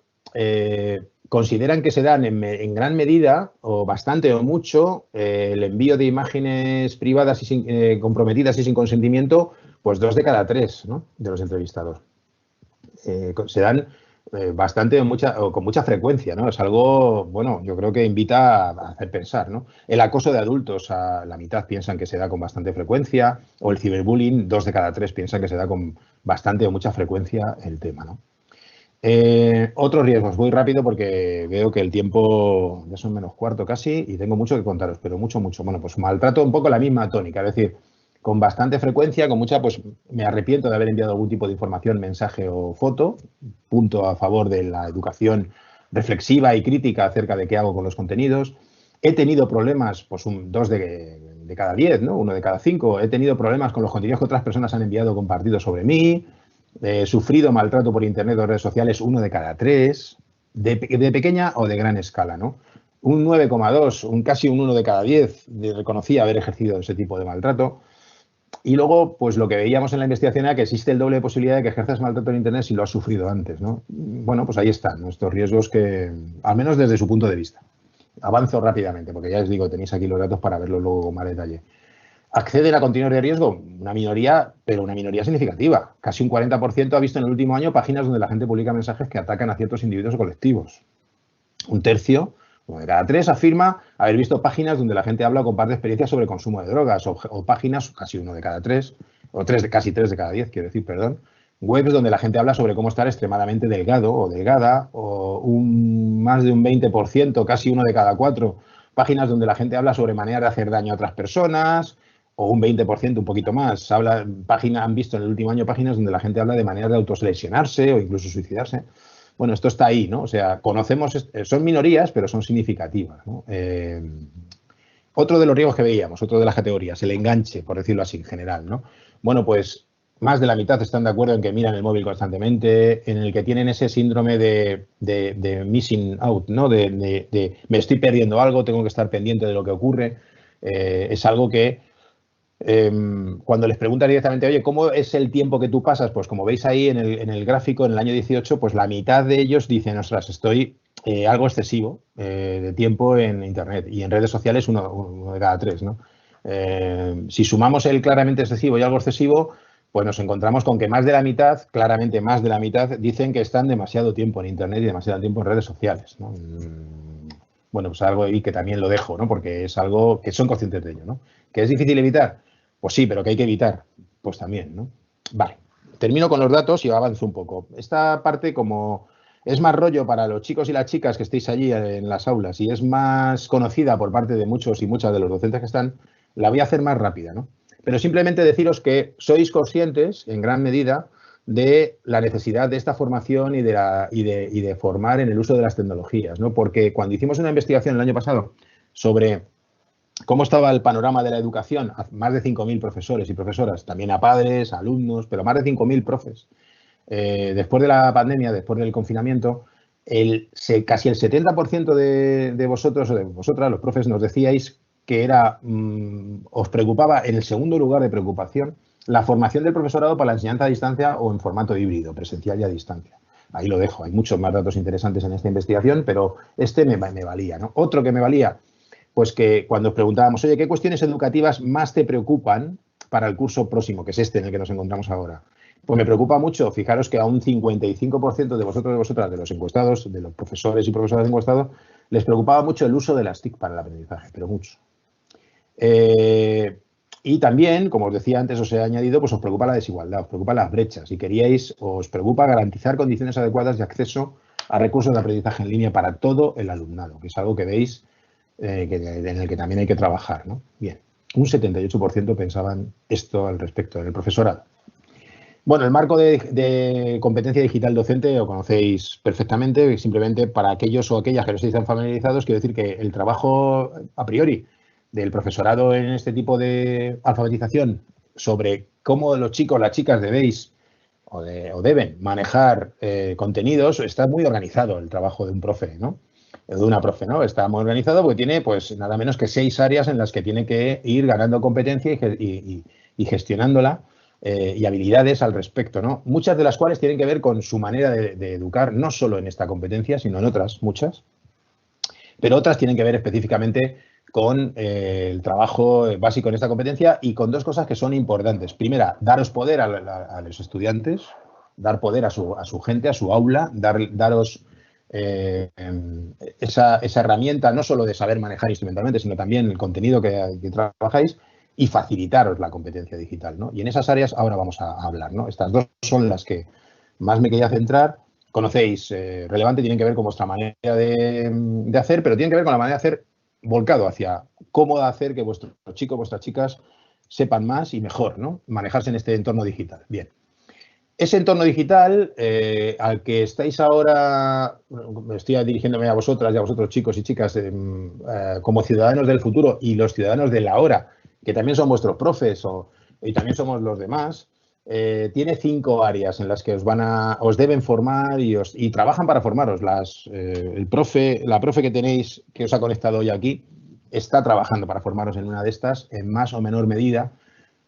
consideran que se dan en gran medida, o bastante o mucho, el envío de imágenes privadas y comprometidas y sin consentimiento, pues 2 de cada 3, ¿no? De los entrevistados. Se dan bastante o con mucha frecuencia, ¿no? Es algo, bueno, yo creo que invita a hacer pensar, ¿no? El acoso de adultos, a la mitad piensan que se da con bastante frecuencia, o el ciberbullying, 2 de cada 3 piensan que se da con bastante o mucha frecuencia el tema, ¿no? Otros riesgos, voy rápido porque veo que el tiempo ya son menos cuarto casi y tengo mucho que contaros, pero mucho, mucho. Bueno, pues maltrato un poco la misma tónica, es decir, con bastante frecuencia, con mucha, pues me arrepiento de haber enviado algún tipo de información, mensaje o foto, punto a favor de la educación reflexiva y crítica acerca de qué hago con los contenidos. He tenido problemas, pues 2 de cada 10, ¿no? 1 de cada 5. He tenido problemas con los contenidos que otras personas han enviado compartidos sobre mí. He sufrido maltrato por internet o redes sociales, 1 de cada 3, de pequeña o de gran escala, ¿no? Un 9,2, casi un 1 de cada 10 reconocía haber ejercido ese tipo de maltrato. Y luego, pues lo que veíamos en la investigación era que existe el doble de posibilidad de que ejerzas maltrato en internet si lo has sufrido antes, ¿no? Bueno, pues ahí están nuestros riesgos que, al menos desde su punto de vista. Avanzo rápidamente, porque ya os digo, tenéis aquí los datos para verlo luego con más detalle. ¿Acceden a contenidos de riesgo? Una minoría, pero una minoría significativa. Casi un 40% ha visto en el último año páginas donde la gente publica mensajes que atacan a ciertos individuos o colectivos. Un tercio, 1 de cada 3, afirma haber visto páginas donde la gente habla o comparte experiencias sobre consumo de drogas o páginas, casi 1 de cada 3, o casi 3 de cada 10, quiero decir, perdón, webs donde la gente habla sobre cómo estar extremadamente delgado o delgada, o más de un 20%, casi 1 de cada 4, páginas donde la gente habla sobre maneras de hacer daño a otras personas, o un 20%, un poquito más. Han visto en el último año páginas donde la gente habla de maneras de autolesionarse o incluso suicidarse. Bueno, esto está ahí, ¿no? O sea, conocemos, son minorías, pero son significativas, ¿no? Otro de los riesgos que veíamos, otro de las categorías, el enganche, por decirlo así, en general, ¿no? Bueno, pues más de la mitad están de acuerdo en que miran el móvil constantemente, en el que tienen ese síndrome de missing out, ¿no? De me estoy perdiendo algo, tengo que estar pendiente de lo que ocurre. Es algo que cuando les preguntas directamente, oye, ¿cómo es el tiempo que tú pasas? Pues como veis ahí en el gráfico, en el año 18, pues la mitad de ellos dicen, ostras, estoy algo excesivo de tiempo en Internet, y en redes sociales uno de cada 3, ¿no? Si sumamos el claramente excesivo y algo excesivo, pues nos encontramos con que más de la mitad, claramente más de la mitad, dicen que están demasiado tiempo en Internet y demasiado tiempo en redes sociales, ¿no? Bueno, pues algo ahí que también lo dejo, ¿no? Porque es algo que son conscientes de ello, ¿no? ¿Que es difícil evitar? Pues sí, pero que hay que evitar, pues también, ¿no? Vale, termino con los datos y avanzo un poco. Esta parte, como es más rollo para los chicos y las chicas que estéis allí en las aulas y es más conocida por parte de muchos y muchas de los docentes que están, la voy a hacer más rápida, ¿no? Pero simplemente deciros que sois conscientes, en gran medida, de la necesidad de esta formación y de formar en el uso de las tecnologías, ¿no? Porque cuando hicimos una investigación el año pasado sobre cómo estaba el panorama de la educación, a más de 5.000 profesores y profesoras, también a padres, a alumnos, pero más de 5.000 profes, después de la pandemia, después del confinamiento, casi el 70% de vosotros o de vosotras, los profes, nos decíais que os preocupaba, en el segundo lugar de preocupación, la formación del profesorado para la enseñanza a distancia o en formato híbrido, presencial y a distancia. Ahí lo dejo, hay muchos más datos interesantes en esta investigación, pero este me valía, ¿no? Otro que me valía, pues que cuando os preguntábamos, oye, ¿qué cuestiones educativas más te preocupan para el curso próximo, que es este en el que nos encontramos ahora? Pues me preocupa mucho, fijaros que a un 55% de vosotros y de vosotras, de los encuestados, de los profesores y profesoras encuestados, les preocupaba mucho el uso de las TIC para el aprendizaje, pero mucho. Y también, como os decía antes, os he añadido, pues os preocupa la desigualdad, os preocupan las brechas. Si queríais, os preocupa garantizar condiciones adecuadas de acceso a recursos de aprendizaje en línea para todo el alumnado, que es algo que veis en el que también hay que trabajar, ¿no? Bien, un 78% pensaban esto al respecto en el profesorado. Bueno, el marco de competencia digital docente lo conocéis perfectamente, simplemente para aquellos o aquellas que no estéis tan familiarizados, quiero decir que el trabajo a priori del profesorado en este tipo de alfabetización sobre cómo los chicos, las chicas debéis o deben manejar contenidos, está muy organizado el trabajo de un profe, ¿no? De una profe, ¿no? Está muy organizado porque tiene, pues, nada menos que 6 áreas en las que tiene que ir ganando competencia y gestionándola y habilidades al respecto, ¿no? Muchas de las cuales tienen que ver con su manera de educar, no solo en esta competencia, sino en otras, muchas, pero otras tienen que ver específicamente con el trabajo básico en esta competencia y con 2 cosas que son importantes. Primera, daros poder a los estudiantes, dar poder a su gente, a su aula, daros esa herramienta no solo de saber manejar instrumentalmente, sino también el contenido que trabajáis y facilitaros la competencia digital, ¿no? Y en esas áreas ahora vamos a hablar, ¿no? Estas 2 son las que más me quería centrar. Conocéis, relevante, tienen que ver con vuestra manera de hacer, pero tienen que ver con la manera de hacer volcado hacia cómo hacer que vuestros chicos, vuestras chicas sepan más y mejor, ¿no? Manejarse en este entorno digital. Bien. Ese entorno digital al que estáis ahora, estoy dirigiéndome a vosotras y a vosotros chicos y chicas como ciudadanos del futuro y los ciudadanos del ahora, que también son vuestros profes y también somos los demás, tiene 5 áreas en las que os deben formar y trabajan para formaros. La profe que tenéis, que os ha conectado hoy aquí, está trabajando para formaros en una de estas, en más o menor medida.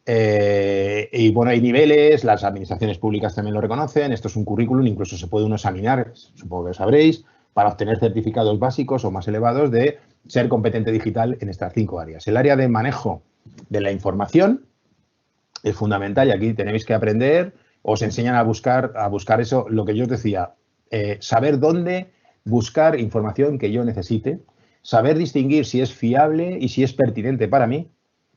Y bueno, hay niveles, las administraciones públicas también lo reconocen, esto es un currículum, incluso se puede uno examinar, supongo que lo sabréis, para obtener certificados básicos o más elevados de ser competente digital en estas 5 áreas. El área de manejo de la información es fundamental y aquí tenéis que aprender, os enseñan a buscar eso, lo que yo os decía, saber dónde buscar información que yo necesite, saber distinguir si es fiable y si es pertinente para mí.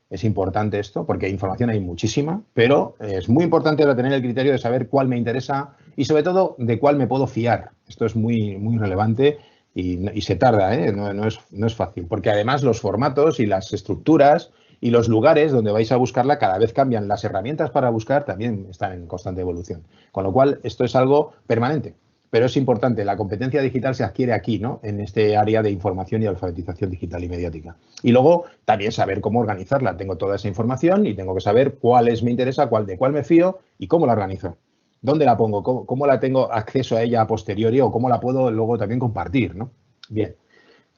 Es importante esto porque información hay muchísima, pero es muy importante tener el criterio de saber cuál me interesa y sobre todo de cuál me puedo fiar. Esto es muy, muy relevante y se tarda, ¿eh? No es fácil, porque además los formatos y las estructuras y los lugares donde vais a buscarla cada vez cambian. Las herramientas para buscar también están en constante evolución, con lo cual esto es algo permanente. Pero es importante, la competencia digital se adquiere aquí, ¿no? En este área de información y alfabetización digital y mediática. Y luego también saber cómo organizarla. Tengo toda esa información y tengo que saber cuáles me interesa, de cuál me fío y cómo la organizo. ¿Dónde la pongo? ¿Cómo la tengo acceso a ella a posteriori o cómo la puedo luego también compartir, ¿no? Bien.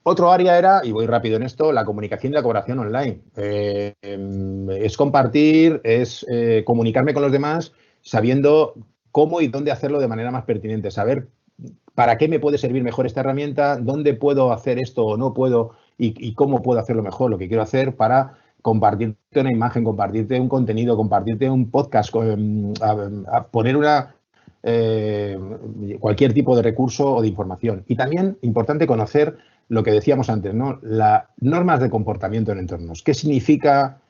Otro área era, y voy rápido en esto, la comunicación y la colaboración online. Es compartir, es comunicarme con los demás sabiendo cómo y dónde hacerlo de manera más pertinente, saber para qué me puede servir mejor esta herramienta, dónde puedo hacer esto o no puedo y cómo puedo hacerlo mejor, lo que quiero hacer para compartirte una imagen, compartirte un contenido, compartirte un podcast, a poner cualquier tipo de recurso o de información. Y también importante conocer lo que decíamos antes, ¿no? Las normas de comportamiento en entornos. ¿Qué significa?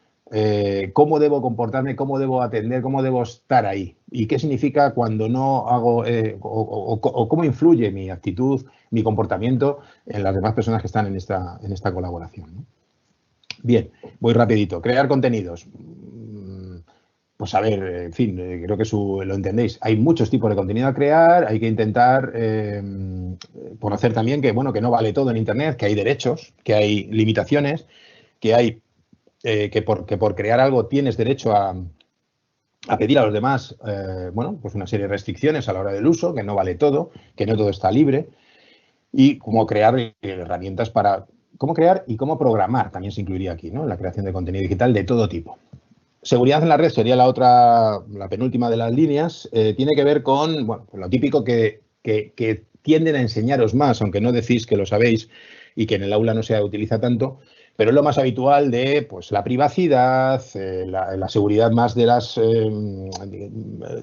¿Cómo debo comportarme? ¿Cómo debo atender? ¿Cómo debo estar ahí? ¿Y qué significa cuando no hago o cómo influye mi actitud, mi comportamiento en las demás personas que están en esta colaboración, ¿no? Bien, voy rapidito. Crear contenidos. Pues a ver, en fin, creo que lo entendéis. Hay muchos tipos de contenido a crear, hay que intentar conocer también que, bueno, que no vale todo en Internet, que hay derechos, que hay limitaciones, que hay que por crear algo tienes derecho a pedir a los demás, bueno, pues una serie de restricciones a la hora del uso, que no vale todo, que no todo está libre, y cómo crear herramientas para cómo crear y cómo programar, también se incluiría aquí, ¿no? La creación de contenido digital de todo tipo. Seguridad en la red sería la penúltima de las líneas, tiene que ver con, bueno, lo típico que tienden a enseñaros más, aunque no decís que lo sabéis y que en el aula no se utiliza tanto, pero es lo más habitual de pues, la privacidad, la seguridad más de las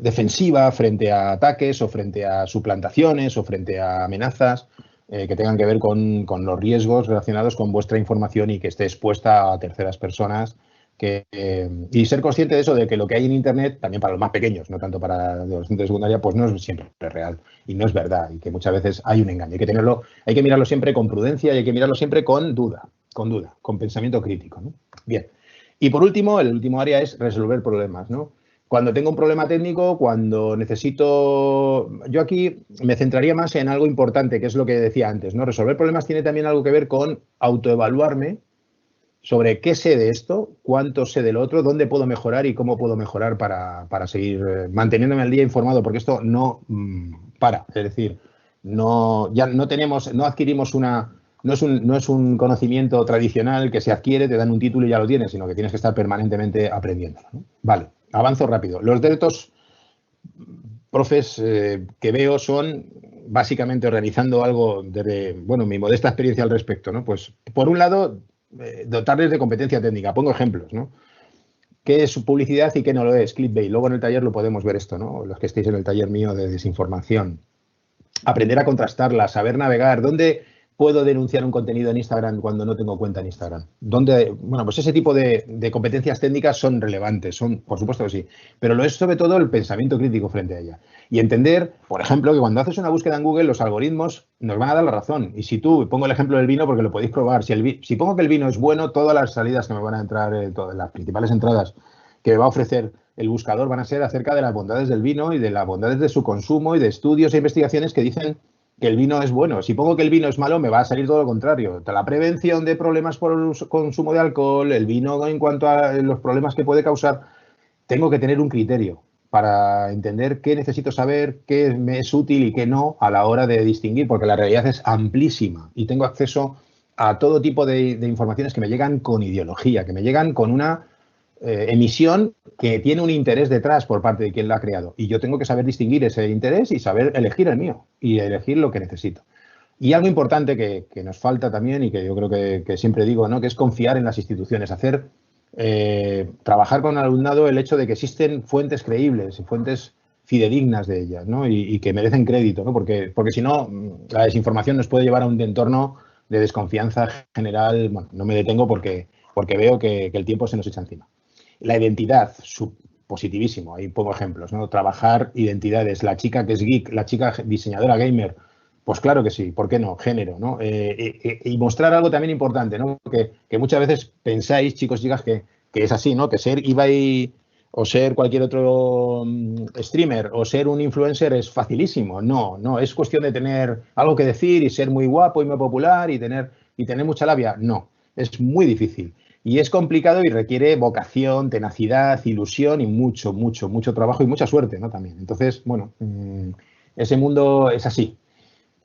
defensiva frente a ataques o frente a suplantaciones o frente a amenazas que tengan que ver con los riesgos relacionados con vuestra información y que esté expuesta a terceras personas. Y ser consciente de eso, de que lo que hay en Internet, también para los más pequeños, no tanto para los adolescentes de secundaria, pues no es siempre real y no es verdad y que muchas veces hay un engaño. Hay que mirarlo siempre con prudencia y hay que mirarlo siempre con duda, con pensamiento crítico, ¿no? Bien. Y por último, el último área es resolver problemas, ¿no? Cuando tengo un problema técnico, cuando necesito... Yo aquí me centraría más en algo importante, que es lo que decía antes, ¿no? Resolver problemas tiene también algo que ver con autoevaluarme sobre qué sé de esto, cuánto sé del otro, dónde puedo mejorar y cómo puedo mejorar para seguir manteniéndome al día informado, porque esto no para. Es decir, no adquirimos no es un conocimiento tradicional que se adquiere, te dan un título y ya lo tienes, sino que tienes que estar permanentemente aprendiendo, ¿no? Vale, avanzo rápido. Los retos, profes, que veo son básicamente organizando algo desde, bueno, mi modesta experiencia al respecto, ¿no? Pues, por un lado, dotarles de competencia técnica. Pongo ejemplos, ¿no? ¿Qué es publicidad y qué no lo es? Clickbait. Luego en el taller lo podemos ver esto, ¿no? Los que estéis en el taller mío de desinformación. Aprender a contrastarla, saber navegar. puedo denunciar un contenido en Instagram cuando no tengo cuenta en Instagram? Bueno, pues ese tipo de competencias técnicas son relevantes, por supuesto que sí, pero lo es sobre todo el pensamiento crítico frente a ella. Y entender, por ejemplo, que cuando haces una búsqueda en Google, los algoritmos nos van a dar la razón. Y si tú, pongo el ejemplo del vino porque lo podéis probar, si pongo que el vino es bueno, todas las salidas que me van a entrar, todas las principales entradas que me va a ofrecer el buscador van a ser acerca de las bondades del vino y de las bondades de su consumo y de estudios e investigaciones que dicen que el vino es bueno. Si pongo que el vino es malo, me va a salir todo lo contrario. La prevención de problemas por el consumo de alcohol, el vino en cuanto a los problemas que puede causar, tengo que tener un criterio para entender qué necesito saber, qué me es útil y qué no a la hora de distinguir, porque la realidad es amplísima y tengo acceso a todo tipo de informaciones que me llegan con ideología, que me llegan con una emisión que tiene un interés detrás por parte de quien la ha creado. Y yo tengo que saber distinguir ese interés y saber elegir el mío y elegir lo que necesito. Y algo importante que nos falta también y que yo creo que siempre digo, ¿no?, que es confiar en las instituciones, trabajar con el alumnado el hecho de que existen fuentes creíbles y fuentes fidedignas de ellas, ¿no? Y que merecen crédito, ¿no? Porque si no, la desinformación nos puede llevar a un entorno de desconfianza general. Bueno, no me detengo porque veo que el tiempo se nos echa encima. La identidad, positivísimo, ahí pongo ejemplos, ¿no? Trabajar identidades, la chica que es geek, la chica diseñadora gamer, pues claro que sí, ¿por qué no? Género, ¿no? Y mostrar algo también importante, ¿no? Que muchas veces pensáis, chicos y chicas, que es así, ¿no? Que ser Ibai o ser cualquier otro streamer o ser un influencer es facilísimo. No, es cuestión de tener algo que decir y ser muy guapo y muy popular y tener mucha labia. No, es muy difícil. Y es complicado y requiere vocación, tenacidad, ilusión y mucho trabajo y mucha suerte, ¿no? También. Entonces, bueno, ese mundo es así.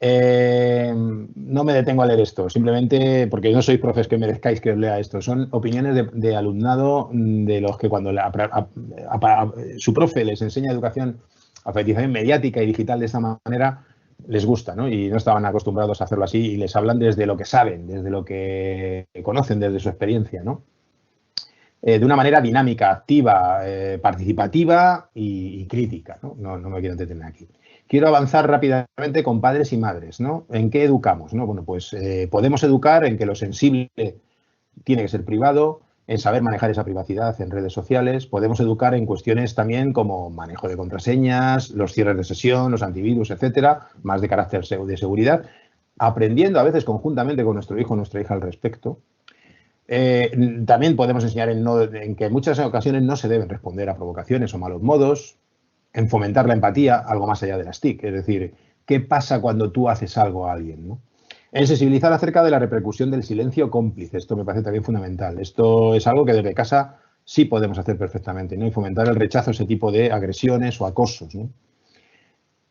No me detengo a leer esto, simplemente porque no sois profes que merezcáis que os lea esto. Son opiniones de alumnado de los que cuando su profe les enseña educación, alfabetización mediática y digital de esta manera, les gusta, ¿no? Y no estaban acostumbrados a hacerlo así y les hablan desde lo que saben, desde lo que conocen, desde su experiencia, ¿no? De una manera dinámica, activa, participativa y crítica, ¿no? No me quiero entretener aquí. Quiero avanzar rápidamente con padres y madres, ¿no? ¿En qué educamos? ¿No? Bueno, pues podemos educar en que lo sensible tiene que ser privado, en saber manejar esa privacidad en redes sociales. Podemos educar en cuestiones también como manejo de contraseñas, los cierres de sesión, los antivirus, etcétera, más de carácter de seguridad, aprendiendo a veces conjuntamente con nuestro hijo o nuestra hija al respecto. También podemos enseñar en que en muchas ocasiones no se deben responder a provocaciones o malos modos, en fomentar la empatía, algo más allá de las TIC, es decir, ¿qué pasa cuando tú haces algo a alguien, ¿no? En sensibilizar acerca de la repercusión del silencio cómplice, esto me parece también fundamental. Esto es algo que desde casa sí podemos hacer perfectamente, ¿no? Y fomentar el rechazo a ese tipo de agresiones o acosos, ¿no?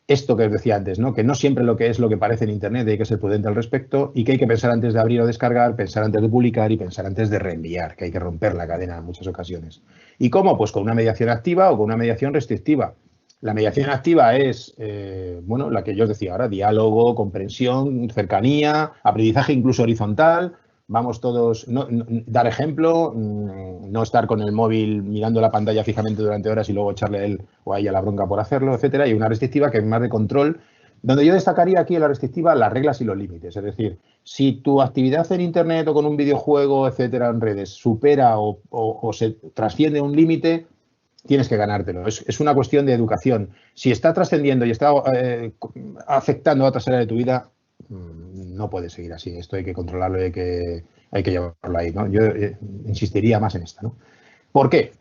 Esto que os decía antes, ¿no? Que no siempre lo que es lo que parece en Internet, hay que ser prudente al respecto y que hay que pensar antes de abrir o descargar, pensar antes de publicar y pensar antes de reenviar, que hay que romper la cadena en muchas ocasiones. ¿Y cómo? Pues con una mediación activa o con una mediación restrictiva. La mediación activa es, bueno, la que yo os decía ahora, diálogo, comprensión, cercanía, aprendizaje incluso horizontal. Vamos todos, dar ejemplo, no estar con el móvil mirando la pantalla fijamente durante horas y luego echarle a él o a ella la bronca por hacerlo, etcétera. Y una restrictiva que es más de control, donde yo destacaría aquí en la restrictiva las reglas y los límites. Es decir, si tu actividad en Internet o con un videojuego, etcétera, en redes, supera o se trasciende un límite, tienes que ganártelo. Es una cuestión de educación. Si está trascendiendo y está afectando a otras áreas de tu vida, no puede seguir así. Esto hay que controlarlo y hay que llevarlo ahí, ¿no? Yo insistiría más en esta, ¿no? ¿Por qué?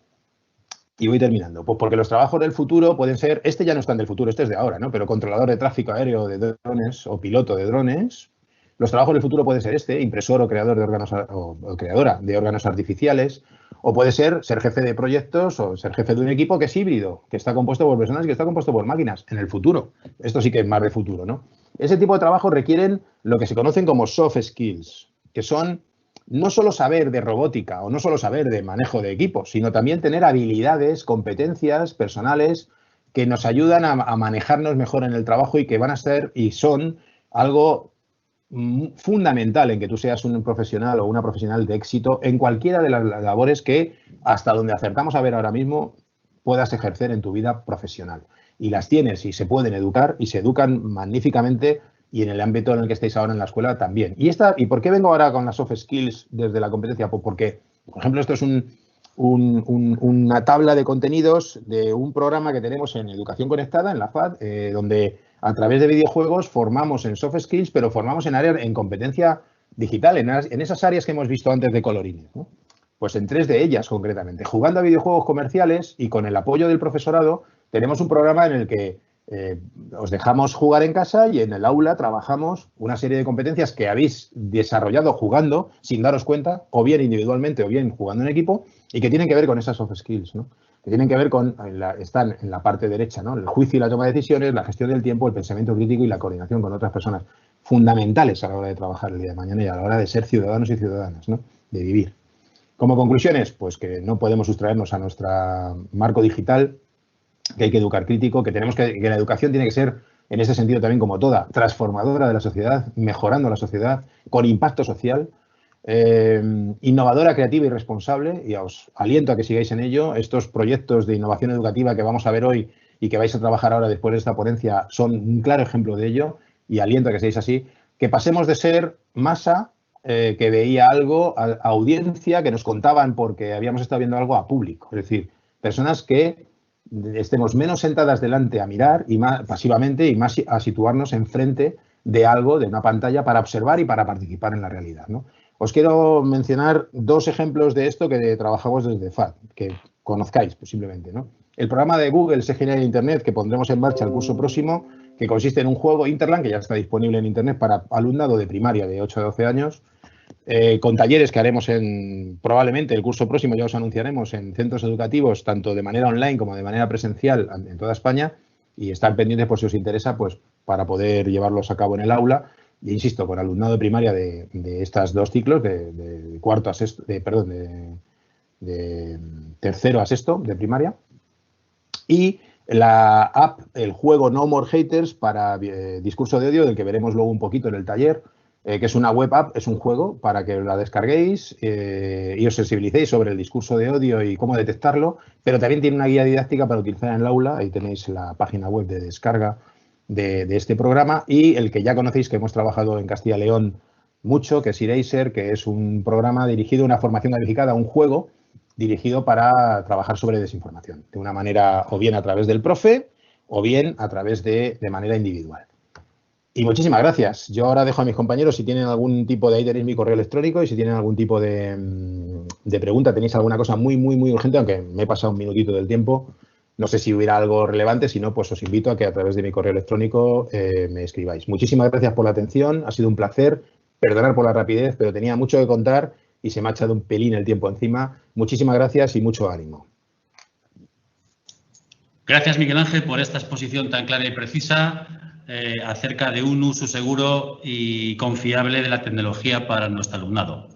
Y voy terminando. Pues porque los trabajos del futuro pueden ser, este ya no está en del futuro, este es de ahora, ¿no? Pero controlador de tráfico aéreo de drones o piloto de drones. Los trabajos del futuro pueden ser impresor o creador de órganos o creadora de órganos artificiales, o puede ser jefe de proyectos o ser jefe de un equipo que es híbrido, que está compuesto por personas y que está compuesto por máquinas en el futuro. Esto sí que es más de futuro, ¿no? Ese tipo de trabajos requieren lo que se conocen como soft skills, que son no solo saber de robótica o no solo saber de manejo de equipos, sino también tener habilidades, competencias personales que nos ayudan a manejarnos mejor en el trabajo y que van a ser y son algo fundamental en que tú seas un profesional o una profesional de éxito en cualquiera de las labores que, hasta donde acertamos a ver ahora mismo, puedas ejercer en tu vida profesional. Y las tienes y se pueden educar y se educan magníficamente y en el ámbito en el que estáis ahora en la escuela también. ¿Y por qué vengo ahora con las soft skills desde la competencia? Pues porque, por ejemplo, esto es una tabla de contenidos de un programa que tenemos en Educación Conectada, en la FAD, donde a través de videojuegos formamos en soft skills, pero formamos en competencia digital, en esas áreas que hemos visto antes de colorines, ¿no? Pues en 3 de ellas, concretamente. Jugando a videojuegos comerciales y con el apoyo del profesorado, tenemos un programa en el que os dejamos jugar en casa y en el aula trabajamos una serie de competencias que habéis desarrollado jugando sin daros cuenta, o bien individualmente o bien jugando en equipo, y que tienen que ver con esas soft skills, ¿no? Que tienen que ver con, están en la parte derecha, ¿no? El juicio y la toma de decisiones, la gestión del tiempo, el pensamiento crítico y la coordinación con otras personas, fundamentales a la hora de trabajar el día de mañana y a la hora de ser ciudadanos y ciudadanas, ¿no? De vivir. Como conclusiones, pues que no podemos sustraernos a nuestro marco digital, que hay que educar crítico, que la educación tiene que ser, en ese sentido también como toda, transformadora de la sociedad, mejorando la sociedad, con impacto social, innovadora, creativa y responsable, y os aliento a que sigáis en ello. Estos proyectos de innovación educativa que vamos a ver hoy y que vais a trabajar ahora después de esta ponencia son un claro ejemplo de ello, y aliento a que seáis así, que pasemos de ser masa que veía algo, a audiencia que nos contaban porque habíamos estado viendo algo, a público. Es decir, personas que estemos menos sentadas delante a mirar y más pasivamente y más a situarnos enfrente de algo, de una pantalla, para observar y para participar en la realidad, ¿no? Os quiero mencionar 2 ejemplos de esto que trabajamos desde FAD, que conozcáis posiblemente, ¿no? El programa de Google Se Genera en Internet, que pondremos en marcha el curso próximo, que consiste en un juego Interland, que ya está disponible en Internet para alumnado de primaria de 8 a 12 años, con talleres que haremos probablemente el curso próximo, ya os anunciaremos, en centros educativos, tanto de manera online como de manera presencial en toda España, y estar pendientes por si os interesa, pues para poder llevarlos a cabo en el aula. Y insisto, con alumnado de primaria de estos 2 ciclos, de cuarto a sexto, de tercero a sexto de primaria. Y la app, el juego No More Haters para discurso de odio, del que veremos luego un poquito en el taller, que es una web app, es un juego para que la descarguéis y os sensibilicéis sobre el discurso de odio y cómo detectarlo, pero también tiene una guía didáctica para utilizar en el aula. Ahí tenéis la página web de descarga de este programa, y el que ya conocéis, que hemos trabajado en Castilla y León mucho, que es Eraser, que es un programa dirigido a una formación calificada, un juego dirigido para trabajar sobre desinformación, de una manera o bien a través del profe o bien a través de manera individual. Y muchísimas gracias. Yo ahora dejo a mis compañeros si tienen algún tipo de, ahí tenéis mi correo electrónico, y si tienen algún tipo de pregunta, tenéis alguna cosa muy urgente, aunque me he pasado un minutito del tiempo, no sé si hubiera algo relevante. Si no, pues os invito a que a través de mi correo electrónico me escribáis. Muchísimas gracias por la atención, ha sido un placer. Perdonad por la rapidez, pero tenía mucho que contar y se me ha echado un pelín el tiempo encima. Muchísimas gracias y mucho ánimo. Gracias, Miguel Ángel, por esta exposición tan clara y precisa acerca de un uso seguro y confiable de la tecnología para nuestro alumnado.